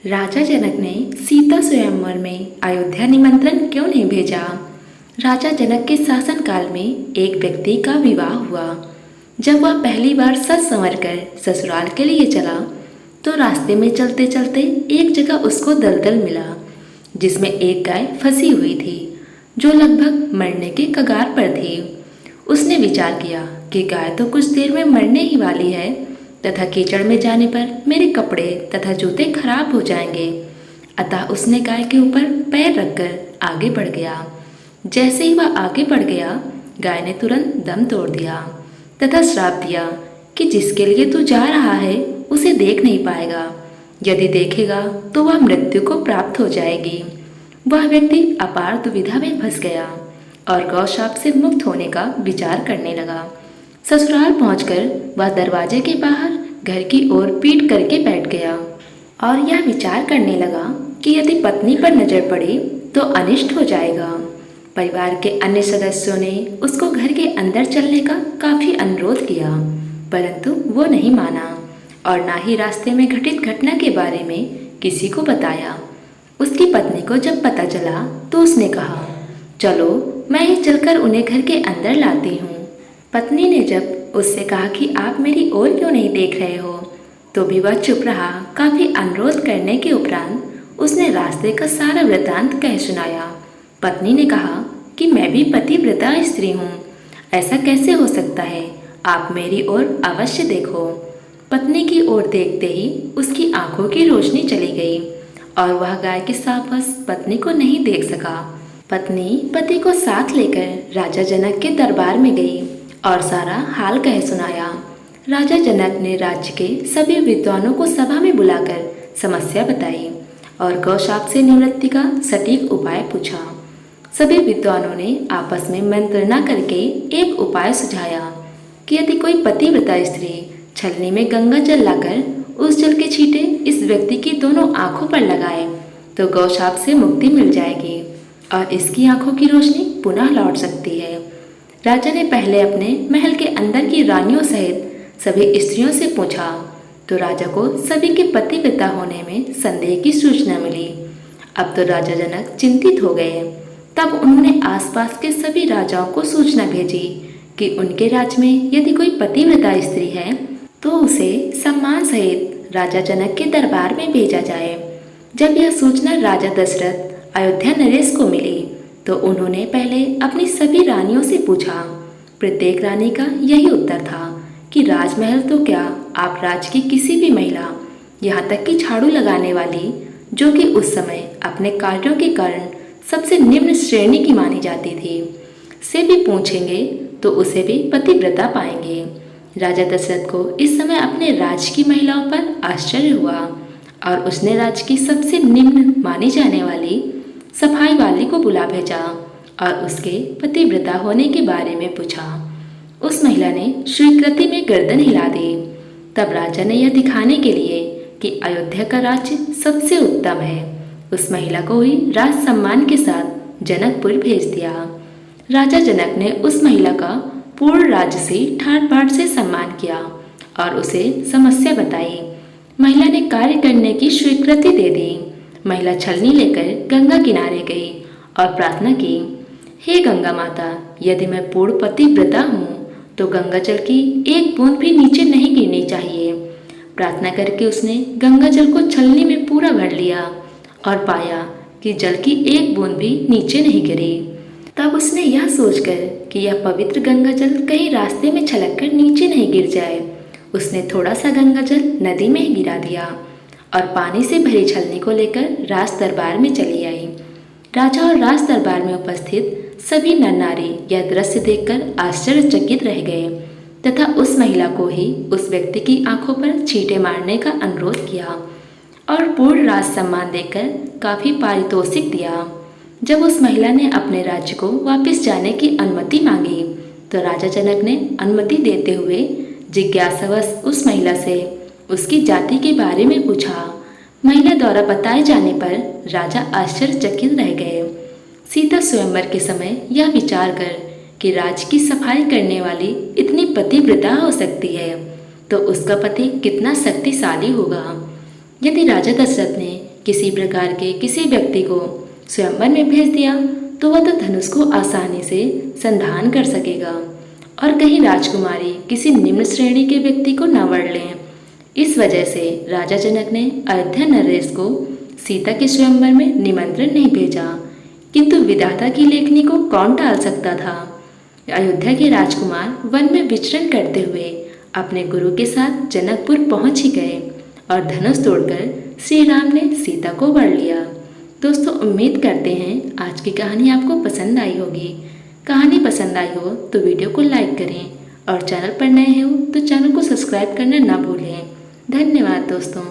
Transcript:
राजा जनक ने सीता स्वयंवर में अयोध्या निमंत्रण क्यों नहीं भेजा? राजा जनक के शासनकाल में एक व्यक्ति का विवाह हुआ। जब वह पहली बार सज संवर कर ससुराल के लिए चला तो रास्ते में चलते चलते एक जगह उसको दलदल मिला जिसमें एक गाय फंसी हुई थी जो लगभग मरने के कगार पर थी। उसने विचार किया कि गाय तो कुछ देर में मरने ही वाली है तथा कीचड़ में जाने पर मेरे कपड़े तथा जूते खराब हो जाएंगे। अतः उसने गाय के ऊपर पैर रखकर आगे बढ़ गया। जैसे ही वह आगे बढ़ गया, गाय ने तुरंत दम तोड़ दिया तथा श्राप दिया कि जिसके लिए तू जा रहा है उसे देख नहीं पाएगा। यदि देखेगा तो वह मृत्यु को प्राप्त हो जाएगी। वह व्यक्ति अपार दुविधा में फंस गया और गौशाप से मुक्त होने का विचार करने लगा। ससुराल पहुंचकर वह दरवाजे के बाहर घर की ओर पीठ करके बैठ गया और यह विचार करने लगा कि यदि पत्नी पर नजर पड़ी तो अनिष्ट हो जाएगा। परिवार के अन्य सदस्यों ने उसको घर के अंदर चलने का काफी अनुरोध किया, परंतु वो नहीं माना और ना ही रास्ते में घटित घटना के बारे में किसी को बताया। उसकी पत्नी को जब पता चला तो उसने कहा, चलो मैं ही चलकर उन्हें घर के अंदर लाती हूँ। पत्नी ने जब उससे कहा कि आप मेरी ओर क्यों नहीं देख रहे हो, तो भी वह चुप रहा। काफी अनुरोध करने के उपरांत उसने रास्ते का सारा वृतांत कह सुनाया। पत्नी ने कहा कि मैं भी पतिव्रता स्त्री हूँ, ऐसा कैसे हो सकता है, आप मेरी ओर अवश्य देखो। पत्नी की ओर देखते ही उसकी आंखों की रोशनी चली गई और वह गाय के सापस पत्नी को नहीं देख सका। पत्नी पति को साथ लेकर राजा जनक के दरबार में गई और सारा हाल कह सुनाया। राजा जनक ने राज्य के सभी विद्वानों को सभा में बुलाकर समस्या बताई और गौशाप से निवृत्ति का सटीक उपाय पूछा। सभी विद्वानों ने आपस में मंत्रणा करके एक उपाय सुझाया कि यदि कोई पतिव्रता स्त्री छलनी में गंगा जल लाकर उस जल के छींटे इस व्यक्ति की दोनों आंखों पर लगाए तो गौशाप से मुक्ति मिल जाएगी और इसकी आंखों की रोशनी पुनः लौट सकती है। राजा ने पहले अपने महल के अंदर की रानियों सहित सभी स्त्रियों से पूछा तो राजा को सभी के पतिव्रता होने में संदेह की सूचना मिली। अब तो राजा जनक चिंतित हो गए। तब उन्होंने आसपास के सभी राजाओं को सूचना भेजी कि उनके राज्य में यदि कोई पतिव्रता स्त्री है तो उसे सम्मान सहित राजा जनक के दरबार में भेजा जाए। जब यह सूचना राजा दशरथ अयोध्या नरेश को मिली तो उन्होंने पहले अपनी सभी रानियों से पूछा। प्रत्येक रानी का यही उत्तर था कि राजमहल तो क्या, आप राज्य की किसी भी महिला, यहाँ तक कि झाड़ू लगाने वाली, जो कि उस समय अपने कार्यों के कारण सबसे निम्न श्रेणी की मानी जाती थी, से भी पूछेंगे तो उसे भी पतिव्रता पाएंगे। राजा दशरथ को इस समय अपने राज्य की महिलाओं पर आश्चर्य हुआ और उसने राज्य की सबसे निम्न मानी जाने वाली सफाई वाली को बुला भेजा और उसके पतिव्रता होने के बारे में पूछा। उस महिला ने स्वीकृति में गर्दन हिला दी। तब राजा ने यह दिखाने के लिए कि अयोध्या का राज्य सबसे उत्तम है, उस महिला को ही राज सम्मान के साथ जनकपुर भेज दिया। राजा जनक ने उस महिला का पूर्ण राज्य से ठाट बाट से सम्मान किया और उसे समस्या बताई। महिला ने कार्य करने की स्वीकृति दे दी। महिला छलनी लेकर गंगा किनारे गई और प्रार्थना की, हे गंगा माता, यदि मैं पूर्ण पतिव्रता हूँ तो गंगा जल की एक बूंद भी नीचे नहीं गिरनी चाहिए। प्रार्थना करके उसने गंगा जल को छलनी में पूरा भर लिया और पाया कि जल की एक बूंद भी नीचे नहीं गिरी। तब उसने यह सोचकर कि यह पवित्र गंगा जल कहीं रास्ते में छलक कर नीचे नहीं गिर जाए, उसने थोड़ा सा गंगा जल नदी में गिरा दिया और पानी से भरी छलनी को लेकर राज दरबार में चली आई। राजा और राज दरबार में उपस्थित सभी नर नारी यह दृश्य देखकर आश्चर्यचकित रह गए तथा उस महिला को ही उस व्यक्ति की आंखों पर छींटे मारने का अनुरोध किया और पूर्ण राज सम्मान देकर काफी पारितोषिक दिया। जब उस महिला ने अपने राज्य को वापस जाने की अनुमति मांगी तो राजा जनक ने अनुमति देते हुए जिज्ञासावश उस महिला से उसकी जाति के बारे में पूछा। महिला द्वारा बताए जाने पर राजा आश्चर्यचकित रह गए। सीता स्वयंवर के समय यह विचार कर कि राज्य की सफाई करने वाली इतनी पतिव्रता हो सकती है तो उसका पति कितना शक्तिशाली होगा। यदि राजा दशरथ ने किसी प्रकार के किसी व्यक्ति को स्वयंवर में भेज दिया तो वह तो धनुष को आसानी से संधान कर सकेगा और कहीं राजकुमारी किसी निम्न श्रेणी के व्यक्ति को न वर्ण लें। इस वजह से राजा जनक ने अयोध्या नरेश को सीता के स्वयंवर में निमंत्रण नहीं भेजा। किंतु विधाता की लेखनी को कौन टाल सकता था। अयोध्या के राजकुमार वन में विचरण करते हुए अपने गुरु के साथ जनकपुर पहुंच ही गए और धनुष तोड़कर श्री राम ने सीता को वर लिया। दोस्तों, उम्मीद करते हैं आज की कहानी आपको पसंद आई होगी। कहानी पसंद आई हो तो वीडियो को लाइक करें और चैनल पर नए हो तो चैनल को सब्सक्राइब करना ना भूलें। धन्यवाद दोस्तों।